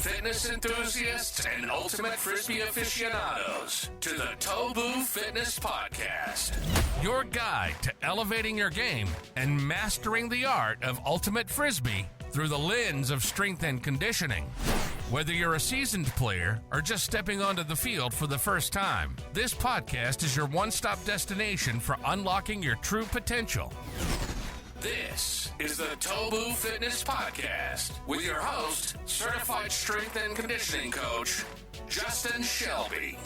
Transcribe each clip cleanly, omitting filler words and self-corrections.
fitness enthusiasts and ultimate frisbee aficionados to the TOBU Fitness Podcast. Your guide to elevating your game and mastering the art of ultimate frisbee through the lens of strength and conditioning. Whether you're a seasoned player or just stepping onto the field for the first time, this podcast is your one-stop destination for unlocking your true potential. This is the TOBU Fitness Podcast with your host, certified strength and conditioning coach, Justin Shelby.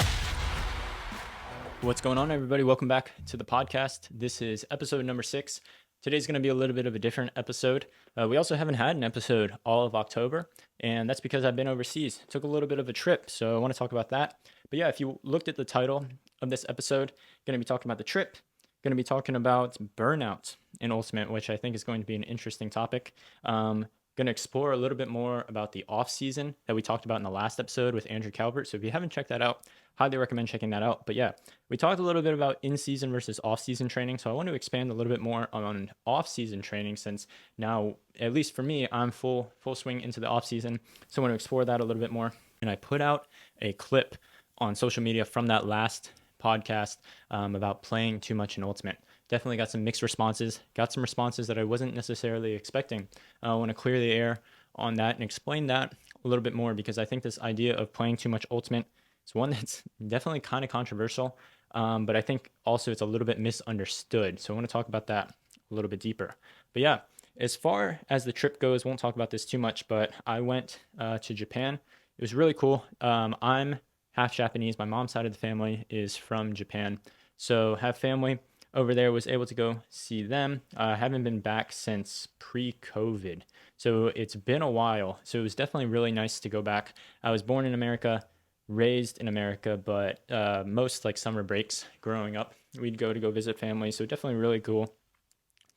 What's going on, everybody? Welcome back to the podcast. This is episode number 6. Today's going to be a little bit of a different episode. We also haven't had an episode all of October, and that's because I've been overseas. Took a little bit of a trip, so I want to talk about that. But yeah, if you looked at the title of this episode, going to be talking about the trip, going to be talking about burnout in Ultimate, which I think is going to be an interesting topic. Going to explore a little bit more about the off-season that we talked about in the last episode with Andrew Calvert. So if you haven't checked that out, highly recommend checking that out. But yeah, we talked a little bit about in-season versus off-season training. So I want to expand a little bit more on off-season training, since now, at least for me, I'm full swing into the off-season. So I want to explore that a little bit more. And I put out a clip on social media from that last podcast about playing too much in Ultimate. Definitely got some mixed responses, got some responses that I wasn't necessarily expecting. I want to clear the air on that and explain that a little bit more, because I think this idea of playing too much Ultimate is one that's definitely kind of controversial, but I think also it's a little bit misunderstood. So I want to talk about that a little bit deeper. But yeah, as far as the trip goes, won't talk about this too much, but I went to Japan. It was really cool. I'm half Japanese. My mom's side of the family is from Japan. So have family over there, was able to go see them. I haven't been back since pre-COVID. So it's been a while. So it was definitely really nice to go back. I was born in America, raised in America, but most like summer breaks growing up, we'd go visit family. So definitely really cool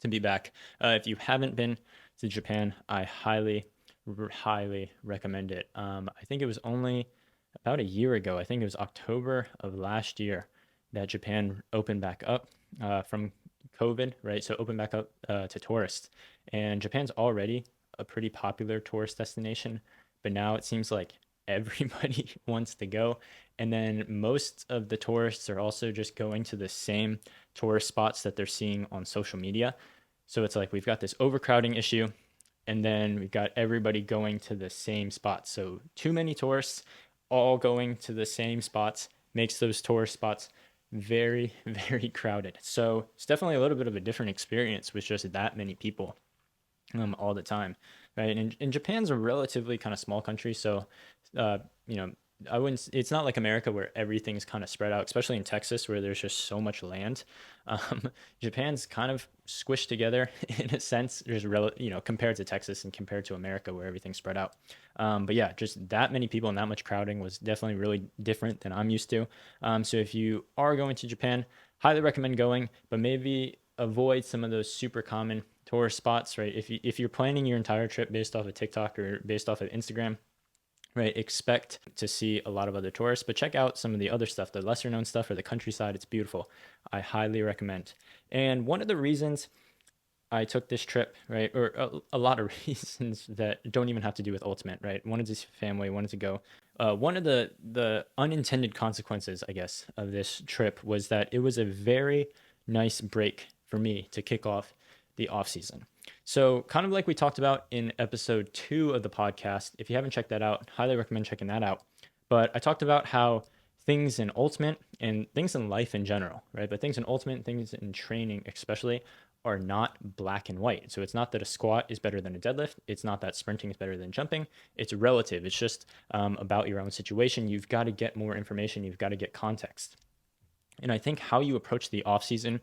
to be back. If you haven't been to Japan, I highly recommend it. I think it was only about a year ago. I think it was October of last year that Japan opened back up from COVID, right? So opened back up to tourists. And Japan's already a pretty popular tourist destination, but now it seems like everybody wants to go. And then most of the tourists are also just going to the same tourist spots that they're seeing on social media. So it's like we've got this overcrowding issue, and then we've got everybody going to the same spots. So too many tourists all going to the same spots makes those tourist spots very, very crowded. So it's definitely a little bit of a different experience with just that many people all the time, right? And Japan's a relatively kind of small country, so it's not like America where everything's kind of spread out, especially in Texas where there's just so much land. Japan's kind of squished together in a sense, compared to Texas and compared to America where everything's spread out. But yeah, just that many people and that much crowding was definitely really different than I'm used to. So if you are going to Japan, highly recommend going, but maybe avoid some of those super common tourist spots, right? If you're planning your entire trip based off of TikTok or based off of Instagram, right, expect to see a lot of other tourists, but check out some of the other stuff, the lesser known stuff, or the countryside. It's beautiful. I highly recommend. And one of the reasons I took this trip, right, or a lot of reasons that don't even have to do with Ultimate, right? Wanted to see family, wanted to go. One of the unintended consequences, I guess, of this trip was that it was a very nice break for me to kick off the off season. So kind of like we talked about in episode 2 of the podcast, if you haven't checked that out, highly recommend checking that out. But I talked about how things in Ultimate and things in life in general, right? But things in Ultimate, things in training especially, are not black and white. So it's not that a squat is better than a deadlift. It's not that sprinting is better than jumping. It's relative. It's just about your own situation. You've got to get more information. You've got to get context. And I think how you approach the off season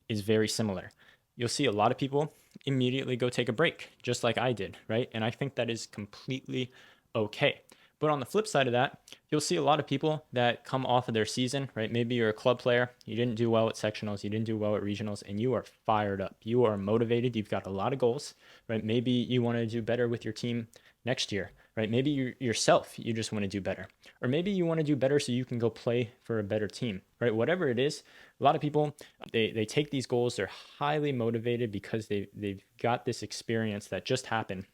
is very similar. You'll see a lot of people immediately go take a break, just like I did, right? And I think that is completely okay. But on the flip side of that, you'll see a lot of people that come off of their season, right? Maybe you're a club player, you didn't do well at sectionals, you didn't do well at regionals, and you are fired up. You are motivated, you've got a lot of goals, right? Maybe you want to do better with your team next year, right? Maybe yourself, you just want to do better. Or maybe you want to do better so you can go play for a better team, right? Whatever it is, a lot of people, they take these goals, they're highly motivated because they've got this experience that just happened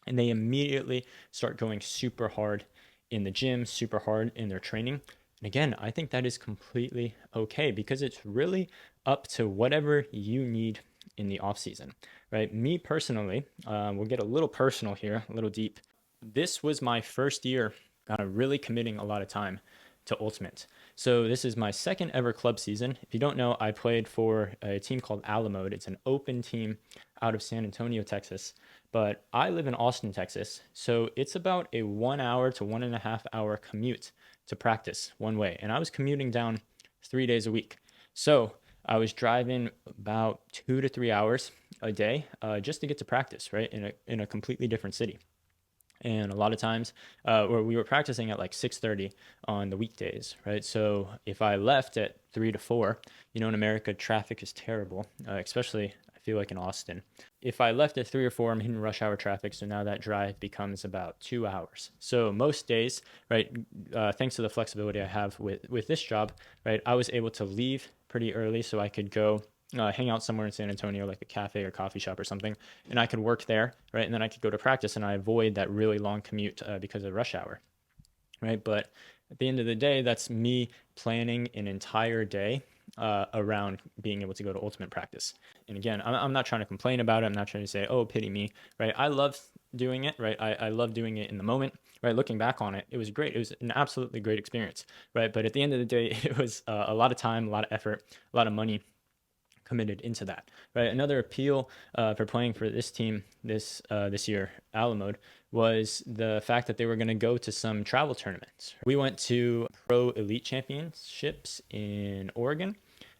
and they immediately start going super hard in the gym, super hard in their training. And again, I think that is completely okay because it's really up to whatever you need in the off season, right? Me personally, we'll get a little personal here, a little deep. This was my first year really committing a lot of time to Ultimate. So this is my second ever club season. If you don't know, I played for a team called Alamode. It's an open team out of San Antonio, Texas. But I live in Austin, Texas. So it's about a 1 hour to 1.5 hour commute to practice one way. And I was commuting down 3 days a week. So I was driving about 2 to 3 hours a day just to get to practice, right? In a completely different city. And a lot of times where we were practicing at like 6:30 on the weekdays, right? So if I left at 3 to 4, in America, traffic is terrible, especially I feel like in Austin. If I left at 3 or 4, I'm hitting rush hour traffic. So now that drive becomes about 2 hours. So most days, right, thanks to the flexibility I have with this job, right, I was able to leave pretty early so I could go hang out somewhere in San Antonio, like a cafe or coffee shop or something, and I could work there, right? And then I could go to practice, and I avoid that really long commute because of rush hour, right? But at the end of the day, that's me planning an entire day around being able to go to ultimate practice. And again, I'm not trying to complain about it. I'm not trying to say, oh, pity me, right? I love doing it, right? I love doing it in the moment, right? Looking back on it, it was great. It was an absolutely great experience, right? But at the end of the day, it was a lot of time, a lot of effort, a lot of money committed into that, right? Another appeal for playing for this team this year, Alamode, was the fact that they were going to go to some travel tournaments. We went to Pro Elite Championships in Oregon,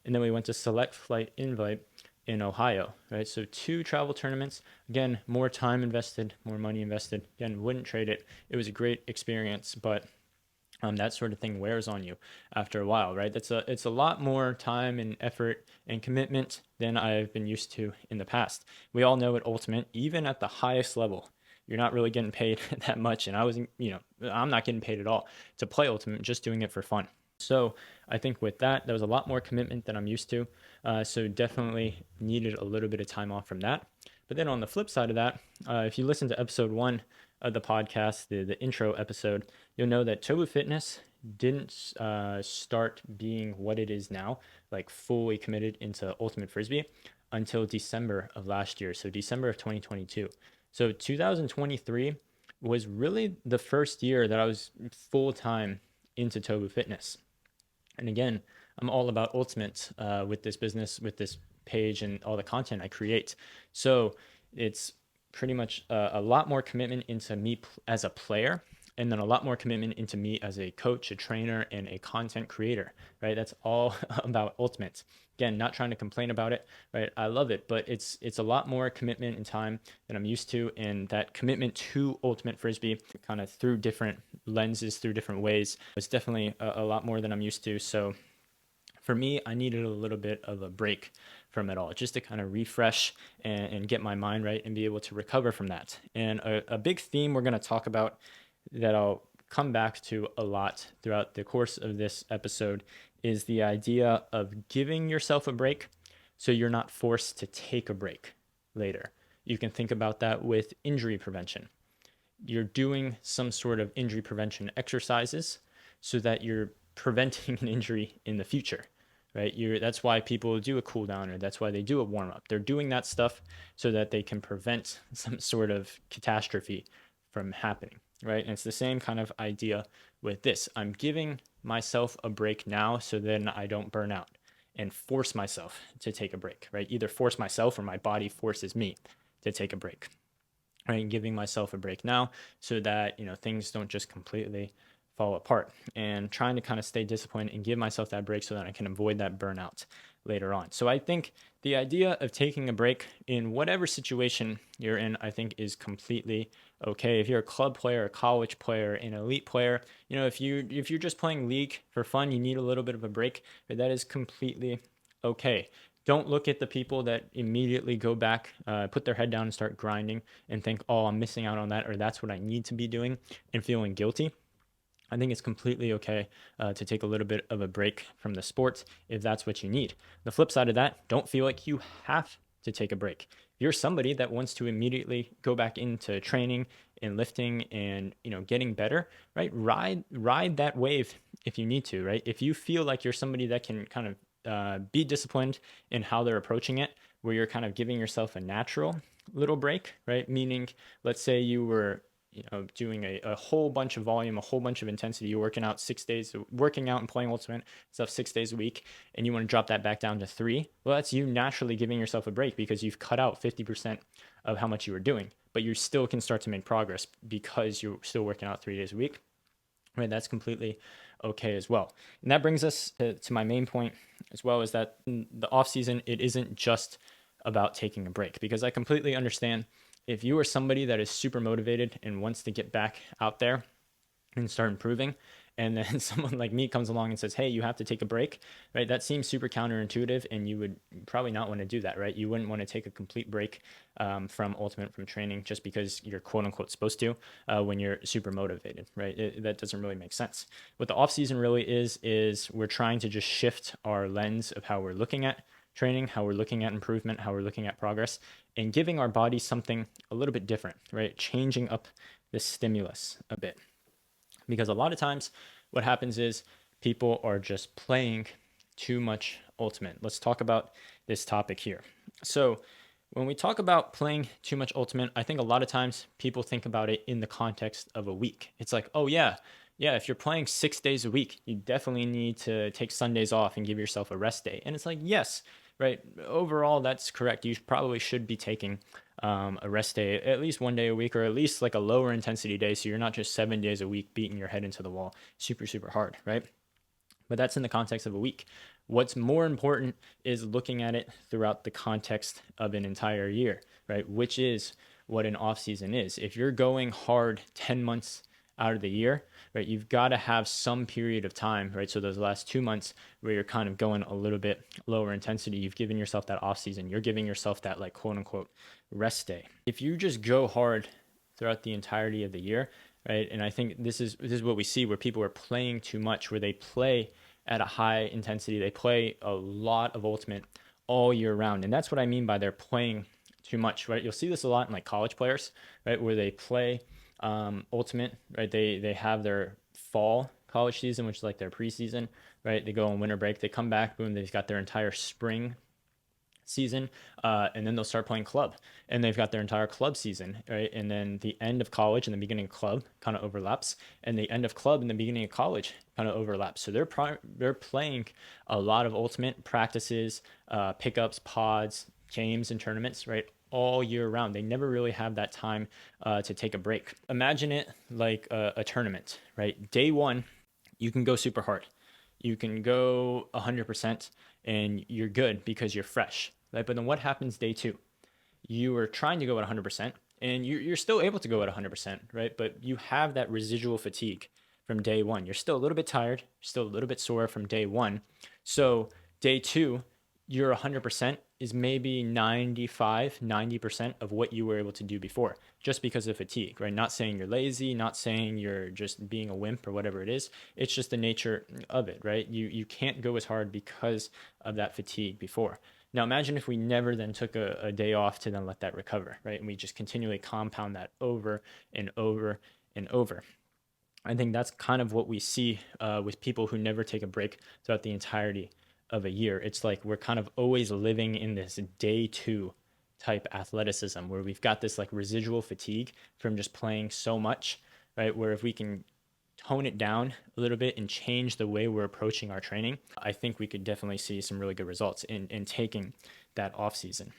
and then we went to Select Flight Invite in Ohio, right? So 2 travel tournaments. Again, more time invested, more money invested. Again, wouldn't trade it. It was a great experience, but that sort of thing wears on you after a while, right? It's a lot more time and effort and commitment than I've been used to in the past. We all know at Ultimate, even at the highest level, you're not really getting paid that much. And I'm not getting paid at all to play Ultimate, just doing it for fun. So I think with that, there was a lot more commitment than I'm used to. So definitely needed a little bit of time off from that. But then on the flip side of that, if you listen to episode 1 of the podcast, the intro episode, you'll know that TOBU Fitness didn't start being what it is now, like fully committed into Ultimate Frisbee, until December of last year. So December of 2022. So 2023 was really the first year that I was full time into TOBU Fitness. And again, I'm all about Ultimate with this business, with this page and all the content I create. So it's pretty much a lot more commitment into me as a player, and then a lot more commitment into me as a coach, a trainer, and a content creator, right? That's all about Ultimate. Again, not trying to complain about it, right? I love it, but it's a lot more commitment and time than I'm used to, and that commitment to Ultimate Frisbee kind of through different lenses, through different ways, was definitely a lot more than I'm used to. So for me, I needed a little bit of a break from it all, just to kind of refresh and get my mind right and be able to recover from that. And a big theme we're going to talk about that I'll come back to a lot throughout the course of this episode is the idea of giving yourself a break so you're not forced to take a break later. You can think about that with injury prevention. You're doing some sort of injury prevention exercises so that you're preventing an injury in the future, right? That's why people do a cool down, or that's why they do a warm up. They're doing that stuff so that they can prevent some sort of catastrophe from happening, right? And it's the same kind of idea with this. I'm giving myself a break now so then I don't burn out and force myself to take a break, right? Either force myself or my body forces me to take a break, right? Giving myself a break now so that, things don't just completely fall apart, and trying to kind of stay disciplined and give myself that break so that I can avoid that burnout later on. So I think the idea of taking a break in whatever situation you're in, I think is completely okay. If you're a club player, a college player, an elite player, if you're just playing league for fun, you need a little bit of a break, that is completely okay. Don't look at the people that immediately go back, put their head down and start grinding and think, oh, I'm missing out on that, or that's what I need to be doing, and feeling guilty. I think it's completely okay to take a little bit of a break from the sport if that's what you need. The flip side of that, don't feel like you have to take a break. If you're somebody that wants to immediately go back into training and lifting and, getting better, right? Ride that wave if you need to, right? If you feel like you're somebody that can kind of be disciplined in how they're approaching it, where you're kind of giving yourself a natural little break, right? Meaning, let's say you were doing a whole bunch of volume, a whole bunch of intensity, you're working out and playing ultimate stuff 6 days a week, and you want to drop that back down to 3. Well, that's you naturally giving yourself a break because you've cut out 50% of how much you were doing, but you still can start to make progress because you're still working out 3 days a week, right? That's completely okay as well. And that brings us to my main point as well, is that in the off season, it isn't just about taking a break, because I completely understand if you are somebody that is super motivated and wants to get back out there and start improving, and then someone like me comes along and says, hey, you have to take a break, right? That seems super counterintuitive, and you would probably not want to do that, right? You wouldn't want to take a complete break from training just because you're quote unquote supposed to when you're super motivated, right? That doesn't really make sense. What the off season really is we're trying to just shift our lens of how we're looking at training, how we're looking at improvement, how we're looking at progress, and giving our body something a little bit different, right? Changing up the stimulus a bit. Because a lot of times what happens is people are just playing too much ultimate. Let's talk about this topic here. So when we talk about playing too much ultimate, I think a lot of times people think about it in the context of a week. It's like, oh yeah, if you're playing 6 days a week, you definitely need to take Sundays off and give yourself a rest day. And it's like, yes, right. Overall, that's correct. You probably should be taking a rest day at least 1 day a week, or at least like a lower intensity day. So you're not just 7 days a week beating your head into the wall super, super hard, right? But that's in the context of a week. What's more important is looking at it throughout the context of an entire year, right? Which is what an off season is. If you're going hard 10 months out of the year, right, you've got to have some period of time, right? So those last 2 months where you're kind of going a little bit lower intensity, you've given yourself that off season. You're giving yourself that like quote unquote rest day. If you just go hard throughout the entirety of the year, right? And I think this is what we see, where people are playing too much, where they play at a high intensity. They play a lot of ultimate all year round. And that's what I mean by they're playing too much, right? You'll see this a lot in like college players, right? Where they play ultimate, right? They have their fall college season, which is like their preseason, right? They go on winter break, they come back, boom, they've got their entire spring season, and then they'll start playing club, and they've got their entire club season, right? And then the end of college and the beginning of club kind of overlaps, and the end of club and the beginning of college kind of overlaps. So they're playing a lot of ultimate practices, pickups, pods, games, and tournaments, right? All year round. They never really have that time to take a break. Imagine it like a tournament, right? Day one, you can go super hard. You can go 100% and you're good because you're fresh, right? But then what happens day two? You are trying to go at 100% and you're still able to go at 100%, right? But you have that residual fatigue from day one. You're still a little bit tired, still a little bit sore from day one. So day two, your 100% is maybe 90% of what you were able to do before, just because of fatigue, right? Not saying you're lazy, not saying you're just being a wimp or whatever it is. It's just the nature of it, right? You can't go as hard because of that fatigue before. Now imagine if we never then took a day off to then let that recover, right? And we just continually compound that over and over and over. I think that's kind of what we see with people who never take a break throughout the entirety of a year. It's like we're kind of always living in this day two type athleticism, where we've got this like residual fatigue from just playing so much, right? Where if we can tone it down a little bit and change the way we're approaching our training, I think we could definitely see some really good results in taking that off season.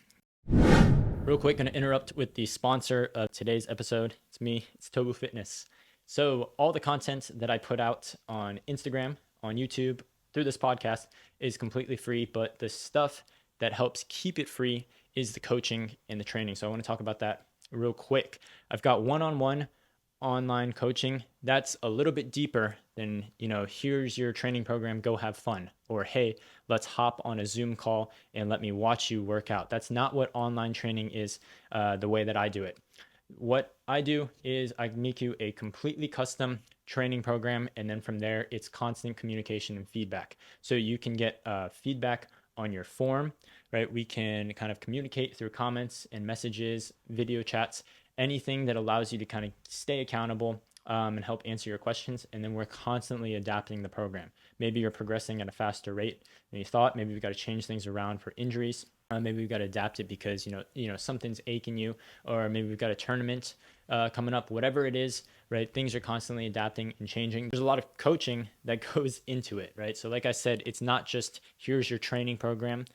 Real quick, going to interrupt with the sponsor of today's episode. It's me, it's TOBU Fitness. So all the content that I put out on Instagram, on YouTube, through this podcast is completely free, but the stuff that helps keep it free is the coaching and the training. So I want to talk about that real quick. I've got one-on-one online coaching that's a little bit deeper than, here's your training program, go have fun, or hey, let's hop on a Zoom call and let me watch you work out. That's not what online training is, the way that I do it. What I do is I make you a completely custom training program, and then from there it's constant communication and feedback. So you can get feedback on your form, right? We can kind of communicate through comments and messages, video chats, anything that allows you to kind of stay accountable and help answer your questions. And then we're constantly adapting the program. Maybe you're progressing at a faster rate than you thought. Maybe we've got to change things around for injuries. Maybe we've got to adapt it because something's aching you, or maybe we've got a tournament coming up. Whatever it is, right? Things are constantly adapting and changing. There's a lot of coaching that goes into it, right? So, like I said, it's not just here's your training program,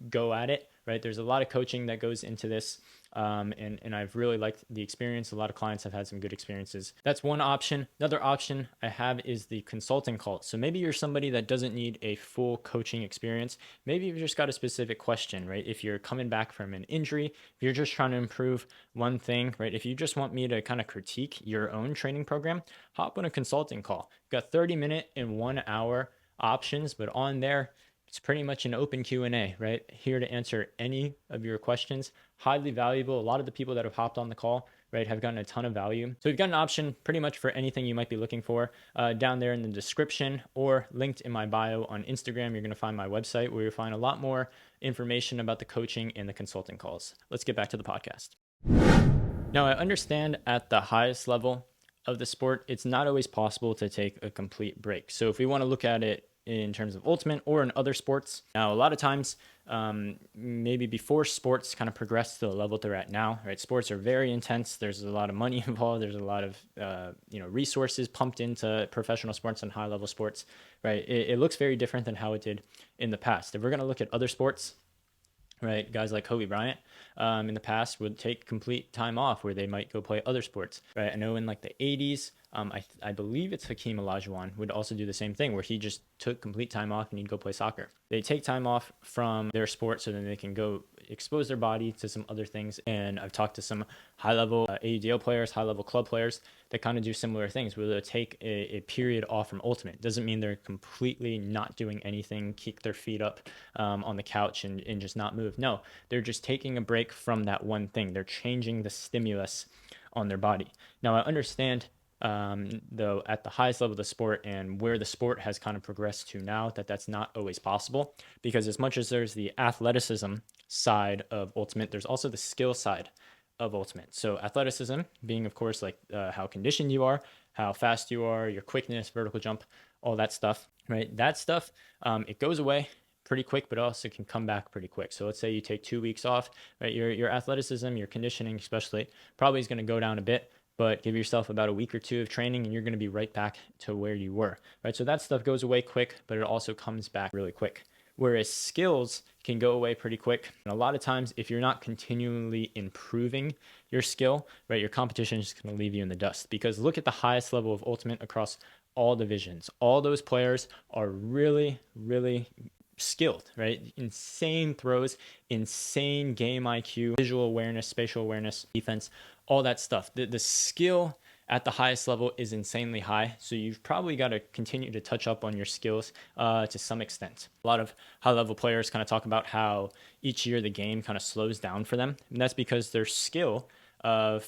go at it, right? There's a lot of coaching that goes into this. And I've really liked the experience. A lot of clients have had some good experiences. That's one option. Another option I have is the consulting call. So maybe you're somebody that doesn't need a full coaching experience. Maybe you've just got a specific question, right? If you're coming back from an injury, if you're just trying to improve one thing, right? If you just want me to kind of critique your own training program, hop on a consulting call. You've got 30-minute and 1 hour options, but on there, it's pretty much an open Q&A, right? Here to answer any of your questions. Highly valuable. A lot of the people that have hopped on the call, right, have gotten a ton of value. So we've got an option pretty much for anything you might be looking for down there in the description or linked in my bio on Instagram. You're going to find my website where you'll find a lot more information about the coaching and the consulting calls. Let's get back to the podcast. Now, I understand at the highest level of the sport, it's not always possible to take a complete break. So if we want to look at it in terms of ultimate or in other sports. Now, a lot of times, maybe before sports kind of progress to the level they're at now, right? Sports are very intense. There's a lot of money involved. There's a lot of, resources pumped into professional sports and high level sports, right? It looks very different than how it did in the past. If we're going to look at other sports, right, guys like Kobe Bryant in the past would take complete time off where they might go play other sports, right? I know in like the 80s, I believe it's Hakeem Olajuwon would also do the same thing where he just took complete time off and he'd go play soccer. They take time off from their sport so then they can go expose their body to some other things. And I've talked to some high-level AUDL players, high-level club players that kind of do similar things where they'll take a period off from ultimate. Doesn't mean they're completely not doing anything, kick their feet up on the couch and just not move. No, they're just taking a break from that one thing. They're changing the stimulus on their body. Now, I understand though at the highest level of the sport and where the sport has kind of progressed to now, that's not always possible, because as much as there's the athleticism side of ultimate, there's also the skill side of ultimate. So athleticism being, of course, like how conditioned you are, how fast you are, your quickness, vertical jump, all that stuff, right? That stuff, it goes away pretty quick, but also can come back pretty quick. So let's say you take 2 weeks off, right? Your athleticism, your conditioning especially, probably is going to go down a bit, but give yourself about a week or two of training and you're going to be right back to where you were, right? So that stuff goes away quick, but it also comes back really quick. Whereas skills can go away pretty quick. And a lot of times, if you're not continually improving your skill, right, your competition is just going to leave you in the dust. Because look at the highest level of ultimate across all divisions. All those players are really, really skilled, right? Insane throws, insane game IQ, visual awareness, spatial awareness, defense, all that stuff. The skill at the highest level is insanely high. So you've probably got to continue to touch up on your skills to some extent. A lot of high level players kind of talk about how each year the game kind of slows down for them. And that's because their skill of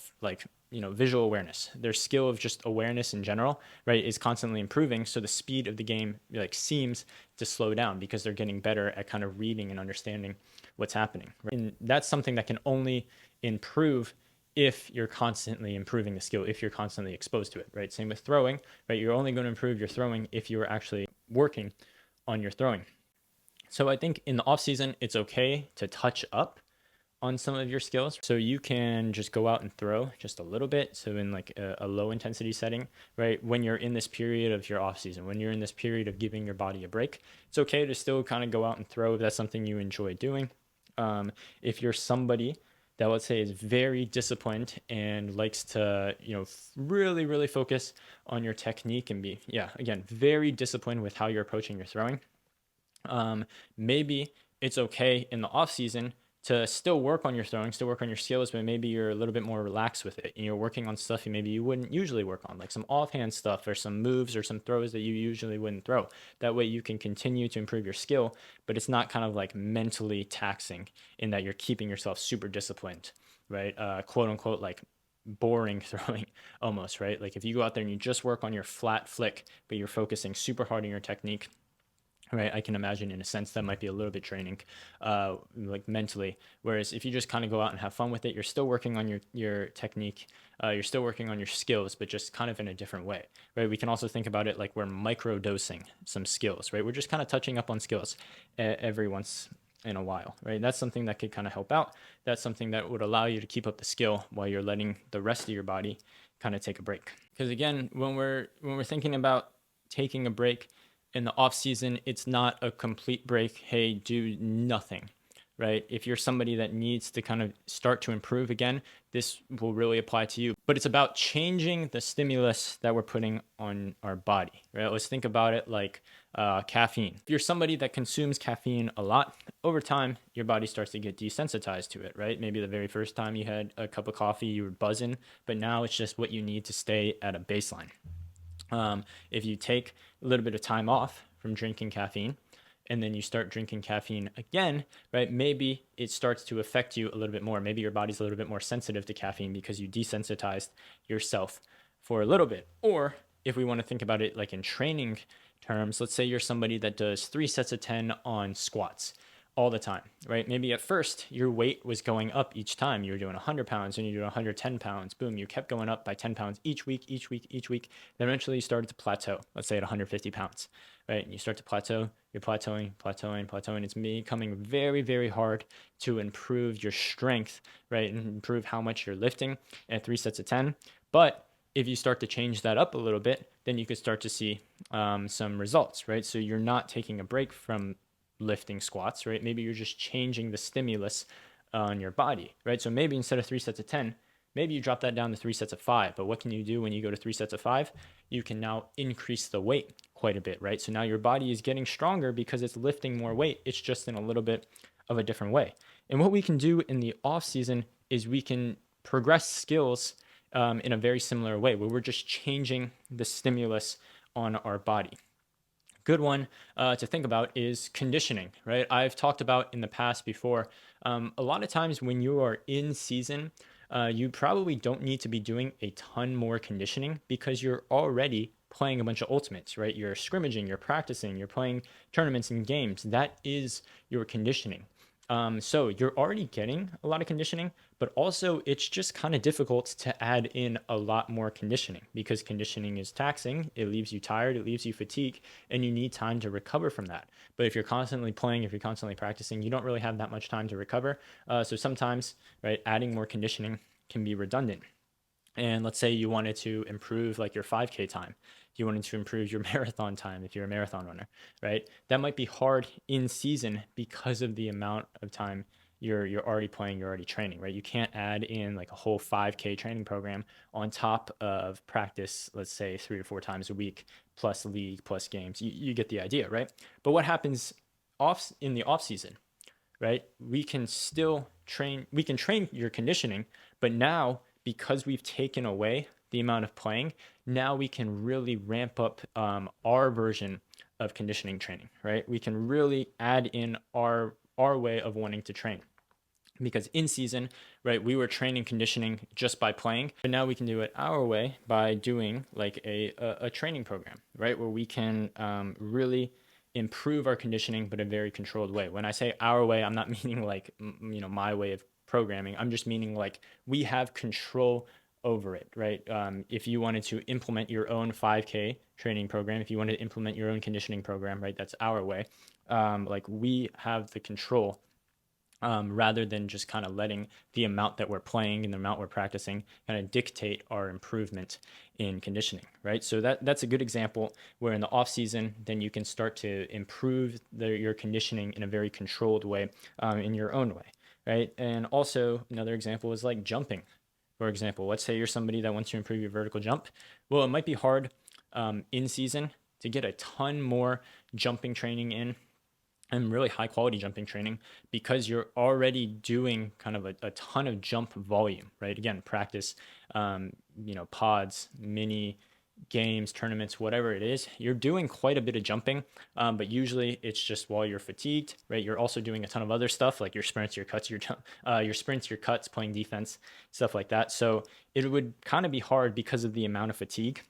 visual awareness, their skill of just awareness in general, right, is constantly improving. So the speed of the game seems to slow down because they're getting better at kind of reading and understanding what's happening. Right? And that's something that can only improve if you're constantly improving the skill, if you're constantly exposed to it, right? Same with throwing, right? You're only going to improve your throwing if you're actually working on your throwing. So I think in the off season, it's okay to touch up on some of your skills. So you can just go out and throw just a little bit. So in like a low intensity setting, right? When you're in this period of your off season, when you're in this period of giving your body a break, it's okay to still kind of go out and throw if that's something you enjoy doing. If you're somebody that, let's say, is very disciplined and likes to, really, really focus on your technique and be, again, very disciplined with how you're approaching your throwing. Maybe it's okay in the off season to still work on your throwing, still work on your skills, but maybe you're a little bit more relaxed with it and you're working on stuff maybe you wouldn't usually work on, like some offhand stuff or some moves or some throws that you usually wouldn't throw. That way you can continue to improve your skill, but it's not kind of like mentally taxing in that you're keeping yourself super disciplined, right? Quote unquote, like boring throwing almost, right? Like if you go out there and you just work on your flat flick, but you're focusing super hard on your technique, right? I can imagine in a sense that might be a little bit draining, like mentally. Whereas if you just kind of go out and have fun with it, you're still working on your technique, you're still working on your skills, but just kind of in a different way, right? We can also think about it like we're micro dosing some skills, right? We're just kind of touching up on skills every once in a while, right? That's something that could kind of help out. That's something that would allow you to keep up the skill while you're letting the rest of your body kind of take a break. Because again, when we're thinking about taking a break in the off season, it's not a complete break. Hey, do nothing, right? If you're somebody that needs to kind of start to improve again, this will really apply to you. But it's about changing the stimulus that we're putting on our body, right? Let's think about it like caffeine. If you're somebody that consumes caffeine a lot, over time, your body starts to get desensitized to it, right? Maybe the very first time you had a cup of coffee, you were buzzing, but now it's just what you need to stay at a baseline. If you take a little bit of time off from drinking caffeine and then you start drinking caffeine again, right, maybe it starts to affect you a little bit more. Maybe your body's a little bit more sensitive to caffeine because you desensitized yourself for a little bit. Or if we want to think about it like in training terms, let's say you're somebody that does 3 sets of 10 on squats all the time, right? Maybe at first your weight was going up each time. You were doing 100 pounds and you do 110 pounds. Boom, you kept going up by 10 pounds each week. Then eventually you started to plateau, let's say at 150 pounds, right? And you start to plateau, you're plateauing. It's becoming very, very hard to improve your strength, right? And improve how much you're lifting at 3 sets of 10. But if you start to change that up a little bit, then you could start to see some results, right? So you're not taking a break from lifting squats, right? Maybe you're just changing the stimulus on your body, right? So maybe instead of 3 sets of 10, maybe you drop that down to 3 sets of 5. But what can you do when you go to 3 sets of 5? You can now increase the weight quite a bit, right? So now your body is getting stronger because it's lifting more weight. It's just in a little bit of a different way. And what we can do in the off season is we can progress skills in a very similar way where we're just changing the stimulus on our body. Good one to think about is conditioning, right? I've talked about in the past before, a lot of times when you are in season, you probably don't need to be doing a ton more conditioning because you're already playing a bunch of ultimates, right? You're scrimmaging, you're practicing, you're playing tournaments and games. That is your conditioning. So you're already getting a lot of conditioning, but also it's just kind of difficult to add in a lot more conditioning because conditioning is taxing. It leaves you tired, it leaves you fatigued, and you need time to recover from that. But if you're constantly playing, if you're constantly practicing, you don't really have that much time to recover. So sometimes, right, adding more conditioning can be redundant. And let's say you wanted to improve like your 5K time. You wanted to improve your marathon time if you're a marathon runner, right? That might be hard in season because of the amount of time you're already playing, you're already training, right? You can't add in like a whole 5K training program on top of practice, let's say 3 or 4 times a week, plus league, plus games. You get the idea, right? But what happens in the off season, right? We can still train your conditioning, but now because we've taken away the amount of playing, now we can really ramp up our version of conditioning training, right? We can really add in our way of wanting to train. Because in season, right, we were training conditioning just by playing, but now we can do it our way by doing like a training program, right, where we can really improve our conditioning, but in a very controlled way. When I say our way, I'm not meaning like my way of programming. I'm just meaning like we have control over it, right? If you wanted to implement your own 5K training program, if you wanted to implement your own conditioning program, right, that's our way. Like we have the control rather than just kind of letting the amount that we're playing and the amount we're practicing kind of dictate our improvement in conditioning, right? So that's a good example where in the off season, then you can start to improve your conditioning in a very controlled way in your own way, right? And also another example is like jumping. For example, let's say you're somebody that wants to improve your vertical jump. Well, it might be hard in season to get a ton more jumping training in and really high quality jumping training because you're already doing kind of a ton of jump volume, right? Again, practice, pods, mini games, tournaments, whatever it is, you're doing quite a bit of jumping, but usually it's just while you're fatigued, right? You're also doing a ton of other stuff like your sprints, your cuts, your cuts, playing defense, stuff like that. So it would kind of be hard because of the amount of fatigue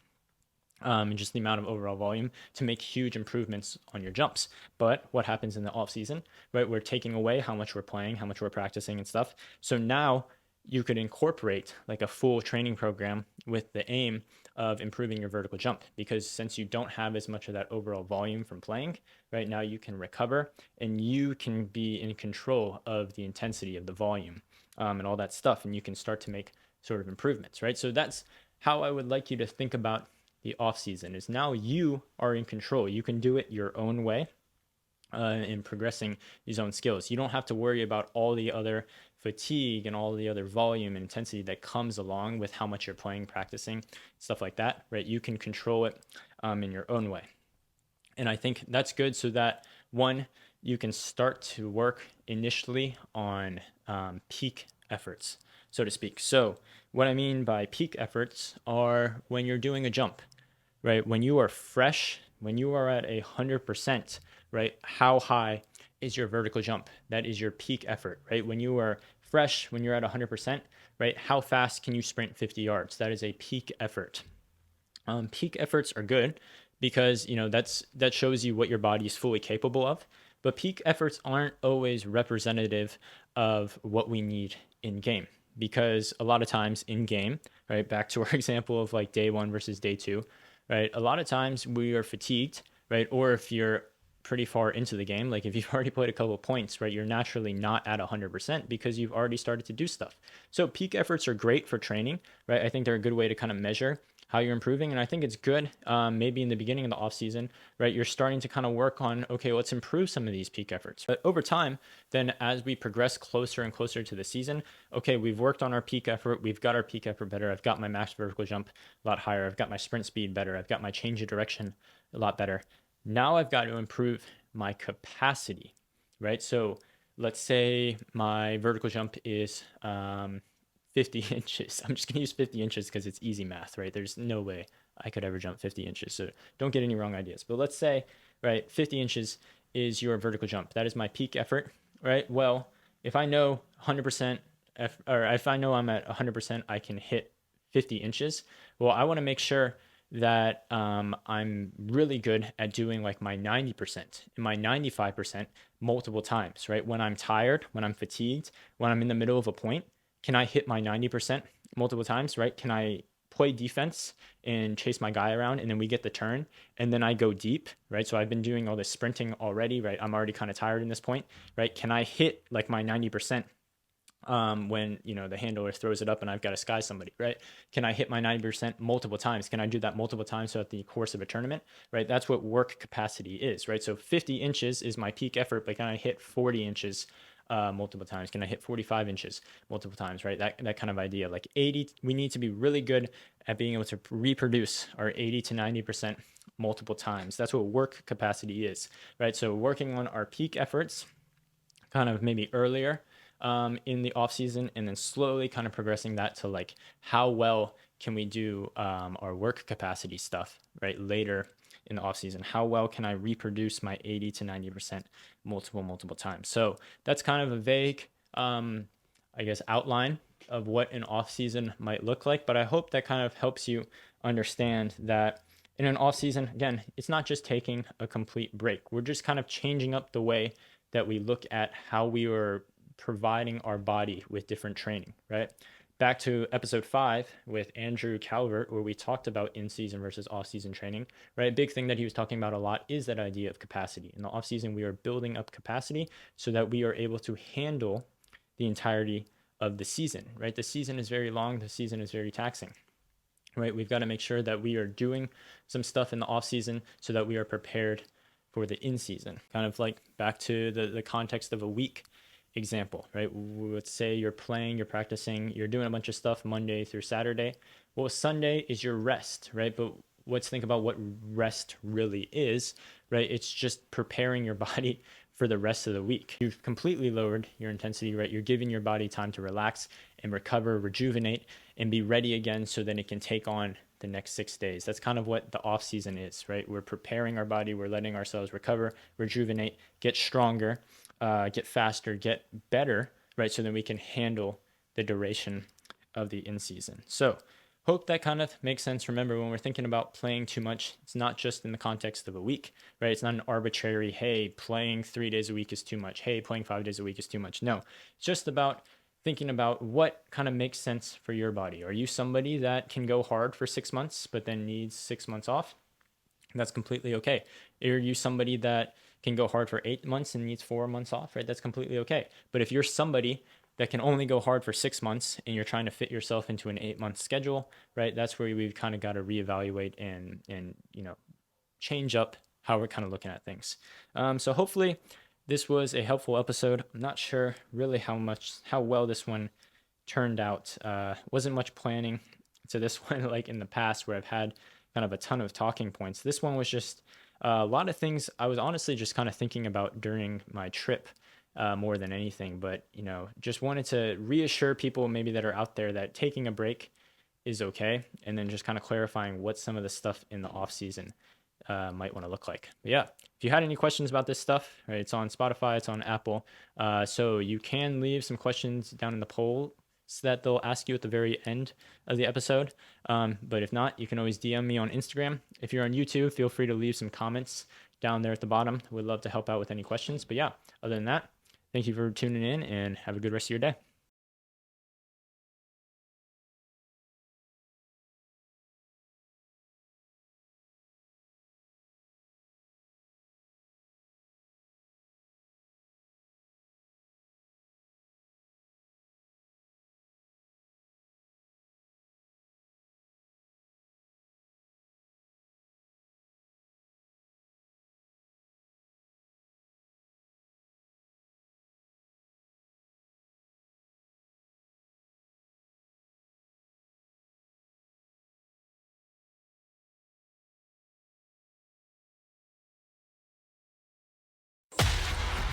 and just the amount of overall volume to make huge improvements on your jumps. But what happens in the off season, right? We're taking away how much we're playing, how much we're practicing and stuff. So now you could incorporate like a full training program with the aim of improving your vertical jump, because since you don't have as much of that overall volume from playing, right now you can recover and you can be in control of the intensity of the volume, and all that stuff. And you can start to make sort of improvements, right? So that's how I would like you to think about the off season, is now you are in control. You can do it your own way, in progressing these own skills. You don't have to worry about all the other fatigue and all the other volume and intensity that comes along with how much you're playing, practicing, stuff like that, right? You can control it in your own way. And I think that's good, so that one, you can start to work initially on peak efforts, so to speak. So what I mean by peak efforts are when you're doing a jump, right? When you are fresh, when you are at 100%, right? How high is your vertical jump? That is your peak effort, right? When you are fresh, when you're at 100%, right? How fast can you sprint 50 yards? That is a peak effort. Peak efforts are good because, that shows you what your body is fully capable of. But peak efforts aren't always representative of what we need in game, because a lot of times in game, right? Back to our example of like day 1 versus day 2, right? A lot of times we are fatigued, right? Or if you're pretty far into the game, like if you've already played a couple of points, right? You're naturally not at 100% because you've already started to do stuff. So peak efforts are great for training, right? I think they're a good way to kind of measure how you're improving. And I think it's good, maybe in the beginning of the off season, right? You're starting to kind of work on, okay, let's improve some of these peak efforts. But over time, then as we progress closer and closer to the season, okay, we've worked on our peak effort. We've got our peak effort better. I've got my max vertical jump a lot higher. I've got my sprint speed better. I've got my change of direction a lot better. Now I've got to improve my capacity, right? So let's say my vertical jump is 50 inches. I'm just going to use 50 inches because it's easy math, right? There's no way I could ever jump 50 inches. So don't get any wrong ideas. But let's say, right, 50 inches is your vertical jump. That is my peak effort, right? Well, if I know 100%, or if I know I'm at 100%, I can hit 50 inches. Well, I want to make sure that I'm really good at doing like my 90% and my 95% multiple times, right? When I'm tired, when I'm fatigued, when I'm in the middle of a point, can I hit my 90% multiple times, right? Can I play defense and chase my guy around, and then we get the turn, and then I go deep, right? So I've been doing all this sprinting already, right? I'm already kind of tired in this point, right? Can I hit like my 90% when the handler throws it up and I've got to sky somebody, right? Can I hit my 90% multiple times? Can I do that multiple times throughout the course of a tournament, right? That's what work capacity is, right? So 50 inches is my peak effort, but can I hit 40 inches multiple times? Can I hit 45 inches multiple times, right? That kind of idea. Like 80, we need to be really good at being able to reproduce our 80 to 90% multiple times. That's what work capacity is, right? So working on our peak efforts kind of maybe earlier in the off season, and then slowly kind of progressing that to like how well can we do our work capacity stuff, right? Later in the off season, how well can I reproduce my 80 to 90% multiple times? So that's kind of a vague, outline of what an off season might look like. But I hope that kind of helps you understand that in an off season, again, it's not just taking a complete break. We're just kind of changing up the way that we look at how we are providing our body with different training, right? Back to episode 5 with Andrew Calvert, where we talked about in-season versus off-season training, right? A big thing that he was talking about a lot is that idea of capacity. In the off-season, we are building up capacity so that we are able to handle the entirety of the season, right? The season is very long. The season is very taxing, right? We've got to make sure that we are doing some stuff in the off-season so that we are prepared for the in-season. Kind of like back to the context of a week example, right? Let's say you're playing, you're practicing, you're doing a bunch of stuff Monday through Saturday. Well, Sunday is your rest, right? But let's think about what rest really is, right? It's just preparing your body for the rest of the week. You've completely lowered your intensity, right? You're giving your body time to relax and recover, rejuvenate, and be ready again so that it can take on the next 6 days. That's kind of what the off season is, right? We're preparing our body, we're letting ourselves recover, rejuvenate, get stronger, get faster, get better, right? So then we can handle the duration of the in season. So hope that kind of makes sense. Remember, when we're thinking about playing too much, it's not just in the context of a week, right? It's not an arbitrary, hey, playing 3 days a week is too much. Hey, playing 5 days a week is too much. No, it's just about thinking about what kind of makes sense for your body. Are you somebody that can go hard for 6 months, but then needs 6 months off? That's completely okay. Are you somebody that can go hard for 8 months and needs 4 months off, right? That's completely okay. But if you're somebody that can only go hard for 6 months and you're trying to fit yourself into an 8-month schedule, right? That's where we've kind of got to reevaluate and change up how we're kind of looking at things. So hopefully this was a helpful episode. I'm not sure really how well this one turned out. Wasn't much planning to this one like in the past where I've had kind of a ton of talking points. This one was just a lot of things I was honestly just kind of thinking about during my trip more than anything. But, just wanted to reassure people maybe that are out there that taking a break is okay. And then just kind of clarifying what some of the stuff in the off season might want to look like. But yeah, if you had any questions about this stuff, right, it's on Spotify, it's on Apple. So you can leave some questions down in the poll so that they'll ask you at the very end of the episode. But if not, you can always DM me on Instagram. If you're on YouTube, feel free to leave some comments down there at the bottom. We'd love to help out with any questions. But yeah, other than that, thank you for tuning in and have a good rest of your day.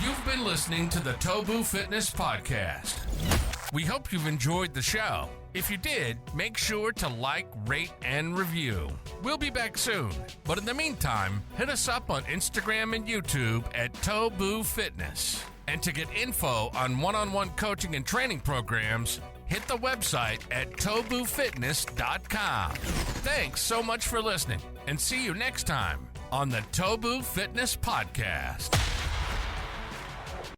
You've been listening to the TOBU Fitness Podcast. We hope you've enjoyed the show. If you did, make sure to like, rate, and review. We'll be back soon. But in the meantime, hit us up on Instagram and YouTube at TOBU Fitness. And to get info on one-on-one coaching and training programs, hit the website at TOBUFitness.com. Thanks so much for listening, and see you next time on the TOBU Fitness Podcast.